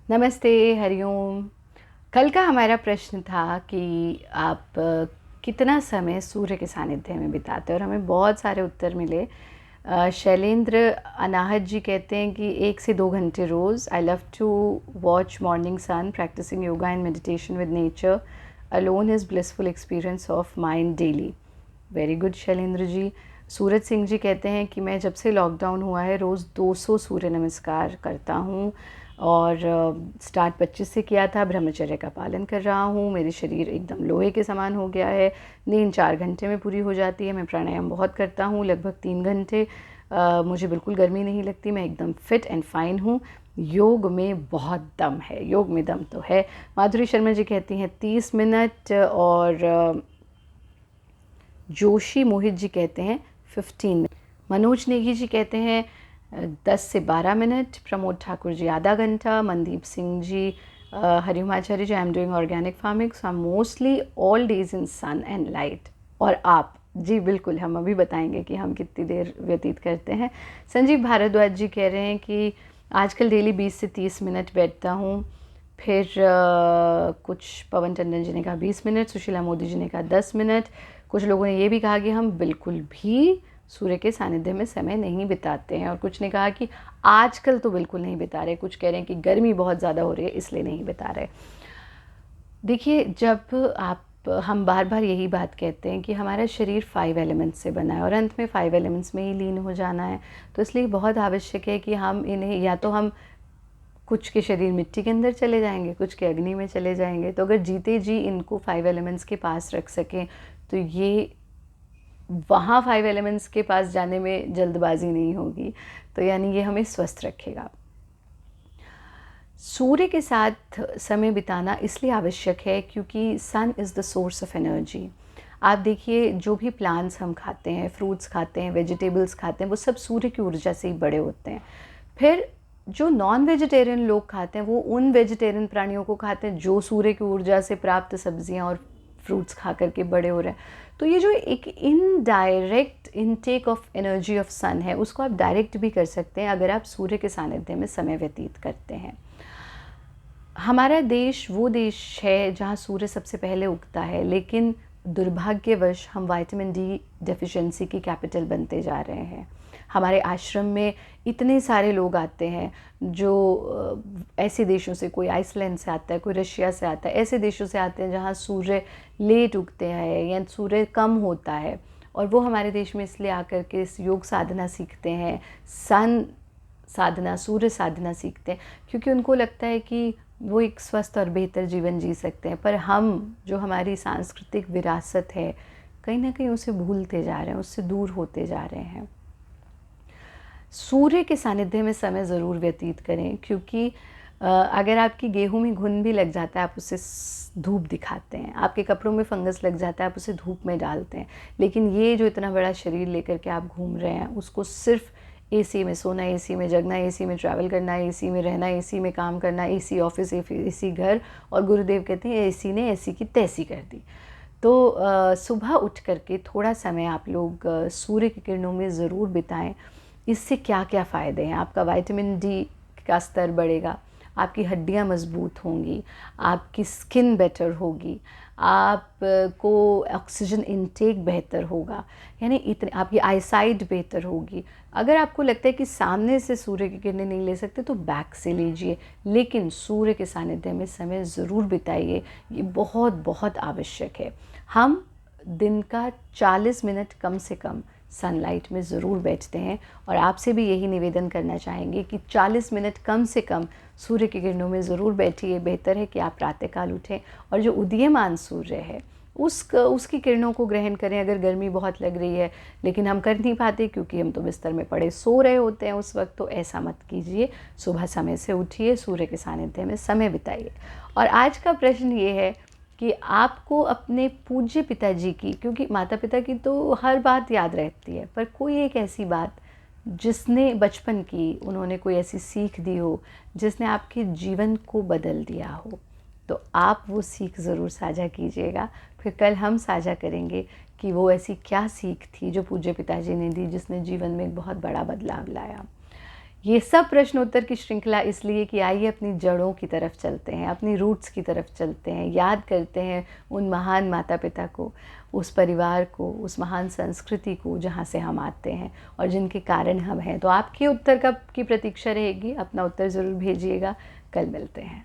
नमस्ते, हरिओम। कल का हमारा प्रश्न था कि आप कितना समय सूर्य के सानिध्य में बिताते हैं और हमें बहुत सारे उत्तर मिले। शैलेंद्र अनाहत जी कहते हैं कि 1 से 2 घंटे रोज़। I love to watch morning sun, practicing yoga and meditation with nature alone is blissful experience of mind daily. Very good Shailendra ji. Suraj Singh ji कहते हैं कि मैं जब से लॉकडाउन हुआ है रोज़ 200 सूर्य नमस्कार करता हूँ और स्टार्ट 25 से किया था, ब्रह्मचर्य का पालन कर रहा हूँ। मेरे शरीर एकदम लोहे के समान हो गया है। नींद 4 घंटे में पूरी हो जाती है। मैं प्राणायाम बहुत करता हूँ, लगभग 3 घंटे। मुझे बिल्कुल गर्मी नहीं लगती, मैं एकदम फिट एंड फाइन हूँ। योग में बहुत दम है, योग में दम तो है। माधुरी शर्मा जी कहती हैं 30 मिनट और जोशी मोहित जी कहते हैं 15 मिनट। मनोज नेगी जी कहते हैं 10 से 12 मिनट। प्रमोद ठाकुर जी आधा घंटा। Mandeep Singh ji, Hariom Acharya ji, I am doing organic farming so I am mostly all days in sun and light. और आप? जी बिल्कुल, हम अभी बताएंगे कि हम कितनी देर व्यतीत करते हैं। संजीव भारद्वाज जी कह रहे हैं कि आजकल डेली 20 से 30 मिनट बैठता हूँ। फिर कुछ पवन टंडन जी ने कहा 20 मिनट, सुशीला मोदी जी ने कहा 10 मिनट। कुछ लोगों ने ये भी कहा कि हम बिल्कुल भी सूर्य के सानिध्य में समय नहीं बिताते हैं, और कुछ ने कहा कि आजकल तो बिल्कुल नहीं बिता रहे। कुछ कह रहे हैं कि गर्मी बहुत ज़्यादा हो रही है इसलिए नहीं बिता रहे। देखिए, जब आप हम बार बार यही बात कहते हैं कि हमारा शरीर 5 एलिमेंट्स से बना है और अंत में 5 एलिमेंट्स में ही लीन हो जाना है, तो इसलिए बहुत आवश्यक है कि हम इन्हें, या तो हम कुछ के शरीर मिट्टी के अंदर चले जाएंगे, कुछ के अग्नि में चले जाएंगे, तो अगर जीते जी इनको 5 एलिमेंट्स के पास रख सकें तो ये वहाँ 5 एलिमेंट्स के पास जाने में जल्दबाजी नहीं होगी, तो यानी ये हमें स्वस्थ रखेगा। सूर्य के साथ समय बिताना इसलिए आवश्यक है क्योंकि sun is the source of energy. आप देखिए, जो भी प्लांट्स हम खाते हैं, फ्रूट्स खाते हैं, वेजिटेबल्स खाते हैं, वो सब सूर्य की ऊर्जा से ही बड़े होते हैं। फिर जो नॉन वेजिटेरियन लोग खाते हैं वो उन वेजिटेरियन प्राणियों को खाते हैं जो सूर्य की ऊर्जा से प्राप्त सब्जियां और फ्रूट्स खा करके बड़े हो रहे हैं। तो ये जो एक indirect intake of energy of sun है, उसको आप डायरेक्ट भी कर सकते हैं अगर आप सूर्य के सानिध्य में समय व्यतीत करते हैं। हमारा देश वो देश है जहाँ सूर्य सबसे पहले उगता है, लेकिन दुर्भाग्यवश हम विटामिन डी डेफिशिएंसी की कैपिटल बनते जा रहे हैं। हमारे आश्रम में इतने सारे लोग आते हैं जो ऐसे देशों से, कोई आइसलैंड से आता है, कोई रशिया से आता है, ऐसे देशों से आते हैं जहाँ सूर्य लेट उगते हैं या सूर्य कम होता है, और वो हमारे देश में इसलिए आकर के इस योग साधना सीखते हैं, सन साधना, सूर्य साधना सीखते हैं, क्योंकि उनको लगता है कि वो एक स्वस्थ और बेहतर जीवन जी सकते हैं। पर हम, जो हमारी सांस्कृतिक विरासत है, कहीं ना कहीं उसे भूलते जा रहे हैं, उससे दूर होते जा रहे हैं। सूर्य के सानिध्य में समय ज़रूर व्यतीत करें, क्योंकि अगर आपकी गेहूं में घुन भी लग जाता है आप उसे धूप दिखाते हैं, आपके कपड़ों में फंगस लग जाता है आप उसे धूप में डालते हैं, लेकिन ये जो इतना बड़ा शरीर लेकर के आप घूम रहे हैं, उसको सिर्फ एसी में सोना, एसी में जगना, एसी में ट्रैवल करना, एसी में रहना, एसी में काम करना, एसी ऑफिस, एसी घर, और गुरुदेव कहते हैं एसी ने ऐसी की तैसी कर दी। तो सुबह उठ करके थोड़ा समय आप लोग सूर्य की किरणों में ज़रूर बिताएं। इससे क्या क्या फ़ायदे हैं? आपका विटामिन डी का स्तर बढ़ेगा, आपकी हड्डियां मजबूत होंगी, आपकी स्किन बेटर होगी, आपको ऑक्सीजन इनटेक बेहतर होगा, यानी इतने आपकी आईसाइट बेहतर होगी। अगर आपको लगता है कि सामने से सूर्य की किरणें नहीं ले सकते तो बैक से लीजिए, लेकिन सूर्य के सानिध्य में समय ज़रूर बिताइए, ये बहुत बहुत आवश्यक है। हम दिन का 40 मिनट कम से कम सनलाइट में ज़रूर बैठते हैं, और आपसे भी यही निवेदन करना चाहेंगे कि 40 मिनट कम से कम सूर्य की किरणों में ज़रूर बैठिए। बेहतर है कि आप प्रातःकाल उठें और जो उदीयमान सूर्य है उसकी किरणों को ग्रहण करें। अगर गर्मी बहुत लग रही है लेकिन हम कर नहीं पाते क्योंकि हम तो बिस्तर में पड़े सो रहे होते हैं उस वक्त, तो ऐसा मत कीजिए। सुबह समय से उठिए, सूर्य के सानिध्य में समय बिताइए। और आज का प्रश्न ये है कि आपको अपने पूज्य पिताजी की, क्योंकि माता पिता की तो हर बात याद रहती है, पर कोई एक ऐसी बात जिसने बचपन की, उन्होंने कोई ऐसी सीख दी हो जिसने आपके जीवन को बदल दिया हो, तो आप वो सीख ज़रूर साझा कीजिएगा। फिर कल हम साझा करेंगे कि वो ऐसी क्या सीख थी जो पूज्य पिताजी ने दी जिसने जीवन में एक बहुत बड़ा बदलाव लाया। ये सब प्रश्न उत्तर की श्रृंखला इसलिए कि आइए अपनी जड़ों की तरफ चलते हैं, अपनी रूट्स की तरफ चलते हैं, याद करते हैं उन महान माता पिता को, उस परिवार को, उस महान संस्कृति को जहाँ से हम आते हैं और जिनके कारण हम हैं। तो आपके उत्तर की प्रतीक्षा रहेगी। अपना उत्तर ज़रूर भेजिएगा। कल मिलते हैं।